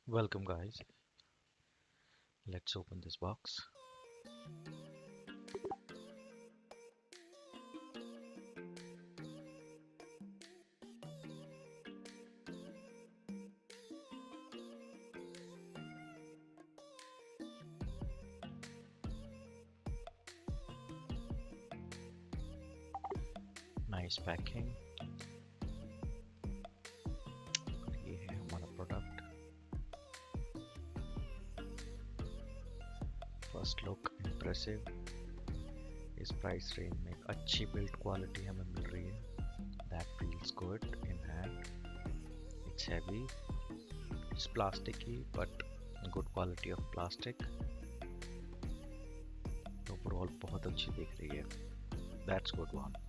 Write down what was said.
Welcome, guys. Let's open this box. Nice packing. ये है हमारा प्रोडक्ट. First look impressive. इस प्राइस रेंज में एक अच्छी बिल्ड क्वालिटी हमें मिल रही है. That feels good in hand. It's heavy. It's plasticky, but good quality of plastic. Overall बहुत अच्छी दिख रही है. That's good one.